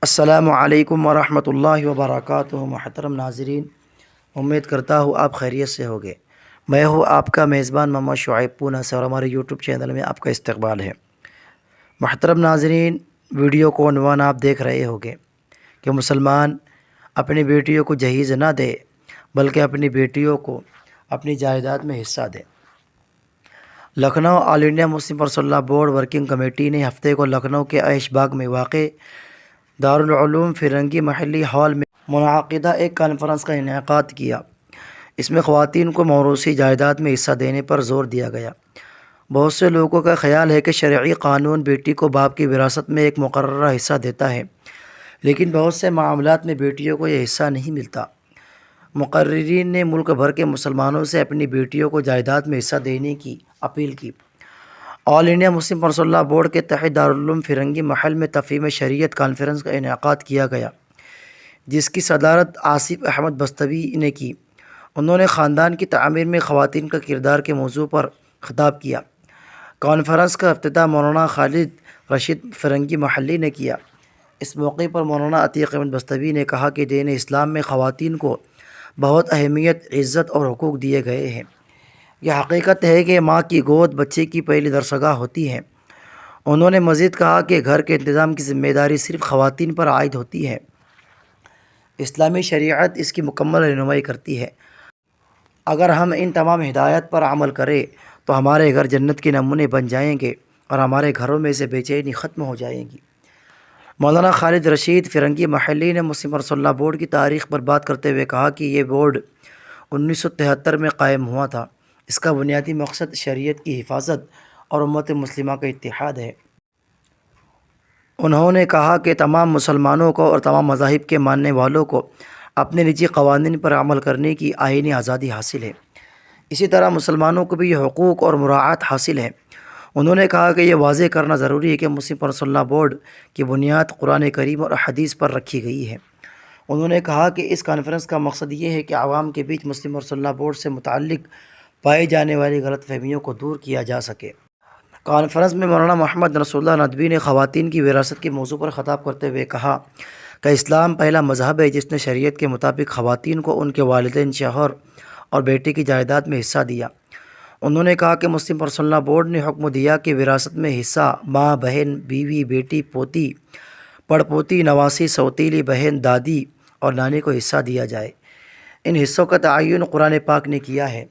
السلام علیکم ورحمۃ اللہ وبرکاتہ۔ محترم ناظرین، امید کرتا ہوں آپ خیریت سے ہوگے۔ میں ہوں آپ کا میزبان محمد شعیب پونہ سے، اور ہمارے یوٹیوب چینل میں آپ کا استقبال ہے۔ محترم ناظرین، ویڈیو کو عنوان آپ دیکھ رہے ہوگے کہ مسلمان اپنی بیٹیوں کو جہیز نہ دے بلکہ اپنی بیٹیوں کو اپنی جائیداد میں حصہ دے۔ Lucknow All India Muslim Personal Law Board Working Committee نے ہفتے کو لکھنؤ کے عیش باغ میں واقع دارالعلوم فرنگی محلی ہال میں منعقدہ ایک کانفرنس کا انعقاد کیا۔ اس میں خواتین کو موروثی جائیداد میں حصہ دینے پر زور دیا گیا۔ بہت سے لوگوں کا خیال ہے کہ شرعی قانون بیٹی کو باپ کی وراثت میں ایک مقررہ حصہ دیتا ہے، لیکن بہت سے معاملات میں بیٹیوں کو یہ حصہ نہیں ملتا۔ مقررین نے ملک بھر کے مسلمانوں سے اپنی بیٹیوں کو جائیداد میں حصہ دینے کی اپیل کی۔ All India Muslim Personal Law Board کے تحت دارالعلوم فرنگی محل میں تفہیم شریعت کانفرنس کا انعقاد کیا گیا، جس کی صدارت آصف احمد بستوی نے کی۔ انہوں نے خاندان کی تعمیر میں خواتین کا کردار کے موضوع پر خطاب کیا۔ کانفرنس کا افتتاح مولانا خالد رشید فرنگی محلی نے کیا۔ اس موقع پر مولانا عتیق احمد بستوی نے کہا کہ دین اسلام میں خواتین کو بہت اہمیت، عزت اور حقوق دیے گئے ہیں۔ یہ حقیقت ہے کہ ماں کی گود بچے کی پہلی درسگاہ ہوتی ہے۔ انہوں نے مزید کہا کہ گھر کے انتظام کی ذمہ داری صرف خواتین پر عائد ہوتی ہے۔ اسلامی شریعت اس کی مکمل رہنمائی کرتی ہے۔ اگر ہم ان تمام ہدایات پر عمل کریں تو ہمارے گھر جنت کے نمونے بن جائیں گے اور ہمارے گھروں میں سے بے چینی ختم ہو جائے گی۔ مولانا خالد رشید فرنگی محلی نے مسلم پرسنل لاء بورڈ کی تاریخ پر بات کرتے ہوئے کہا کہ یہ بورڈ 1973 میں قائم ہوا تھا۔ اس کا بنیادی مقصد شریعت کی حفاظت اور امت مسلمہ کا اتحاد ہے۔ انہوں نے کہا کہ تمام مسلمانوں کو اور تمام مذاہب کے ماننے والوں کو اپنے نجی قوانین پر عمل کرنے کی آئینی آزادی حاصل ہے۔ اسی طرح مسلمانوں کو بھی یہ حقوق اور مراعات حاصل ہے۔ انہوں نے کہا کہ یہ واضح کرنا ضروری ہے کہ مسلم پرسنل لاء بورڈ کی بنیاد قرآن کریم اور حدیث پر رکھی گئی ہے۔ انہوں نے کہا کہ اس کانفرنس کا مقصد یہ ہے کہ عوام کے بیچ مسلم پرسنل لاء بورڈ سے متعلق پائی جانے والی غلط فہمیوں کو دور کیا جا سکے۔ کانفرنس میں مولانا محمد نصر اللہ ندوی نے خواتین کی وراثت کے موضوع پر خطاب کرتے ہوئے کہا کہ اسلام پہلا مذہب ہے جس نے شریعت کے مطابق خواتین کو ان کے والدین، شوہر اور بیٹے کی جائیداد میں حصہ دیا۔ انہوں نے کہا کہ مسلم پرسنل لاء بورڈ نے حکم دیا کہ وراثت میں حصہ ماں، بہن، بیوی، بیٹی، پوتی، پڑپوتی، نواسی، سوتیلی، بہن، دادی اور نانی کو حصہ دیا جائے۔ ان حصوں کا تعین قرآن پاک نے کیا ہے۔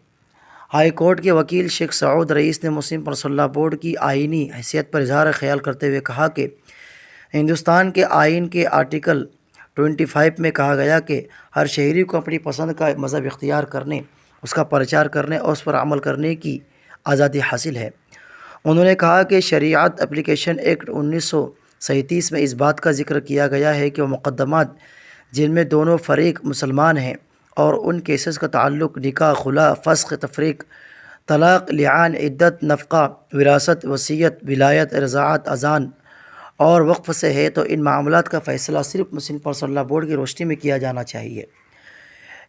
ہائی کورٹ کے وکیل شیخ سعود رئیس نے مسلم پرسنل لاء بورڈ کی آئینی حیثیت پر اظہار خیال کرتے ہوئے کہا کہ ہندوستان کے آئین کے آرٹیکل 25 میں کہا گیا کہ ہر شہری کو اپنی پسند کا مذہب اختیار کرنے، اس کا پرچار کرنے اور اس پر عمل کرنے کی آزادی حاصل ہے۔ انہوں نے کہا کہ شریعت اپلیکیشن ایکٹ 1937 میں اس بات کا ذکر کیا گیا ہے کہ وہ مقدمات جن میں دونوں فریق مسلمان ہیں اور ان کیسز کا تعلق نکاح، خلا، فسخ، تفریق، طلاق، لعان، عدت، نفقہ، وراثت، وصیت، ولایت، رضاعت، اذان اور وقف سے ہے تو ان معاملات کا فیصلہ صرف مسلم پرسنل لاء بورڈ کی روشنی میں کیا جانا چاہیے۔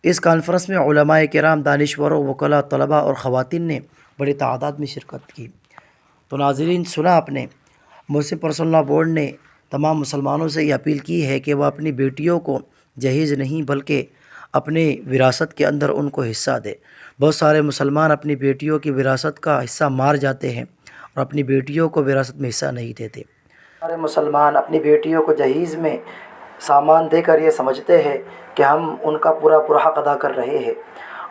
اس کانفرنس میں علماء کرام، دانشوروں، وکلاء، طلباء اور خواتین نے بڑی تعداد میں شرکت کی۔ تو ناظرین، سنا آپ نے، مسلم پرسنل لاء بورڈ نے تمام مسلمانوں سے یہ اپیل کی ہے کہ وہ اپنی بیٹیوں کو جہیز نہیں بلکہ اپنی وراثت کے اندر ان کو حصہ دے۔ بہت سارے مسلمان اپنی بیٹیوں کی وراثت کا حصہ مار جاتے ہیں اور اپنی بیٹیوں کو وراثت میں حصہ نہیں دیتے۔ سارے مسلمان اپنی بیٹیوں کو جہیز میں سامان دے کر یہ سمجھتے ہیں کہ ہم ان کا پورا حق ادا کر رہے ہیں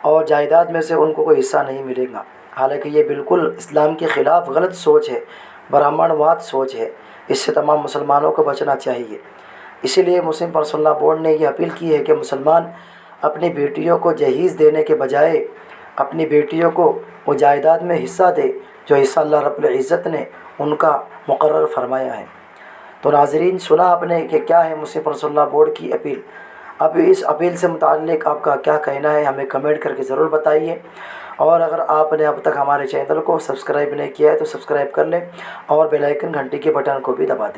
اور جائیداد میں سے ان کو کوئی حصہ نہیں ملے گا، حالانکہ یہ بالکل اسلام کے خلاف غلط سوچ ہے، برہمن واد سوچ ہے۔ اس سے تمام مسلمانوں کو بچنا چاہیے۔ اسی لیے مسلم پرسنل لاء بورڈ نے یہ اپیل کی ہے کہ مسلمان اپنی بیٹیوں کو جہیز دینے کے بجائے اپنی بیٹیوں کو وہ جائیداد میں حصہ دے جو حصہ اللہ رب العزت نے ان کا مقرر فرمایا ہے۔ تو ناظرین، سنا آپ نے کہ کیا ہے مسلم پرسنل لاء بورڈ کی اپیل۔ اب اس اپیل سے متعلق آپ کا کیا کہنا ہے ہمیں کمنٹ کر کے ضرور بتائیے، اور اگر آپ نے اب تک ہمارے چینل کو سبسکرائب نہیں کیا ہے تو سبسکرائب کر لیں اور بیل آئیکن گھنٹی کے بٹن کو بھی دبا دیں۔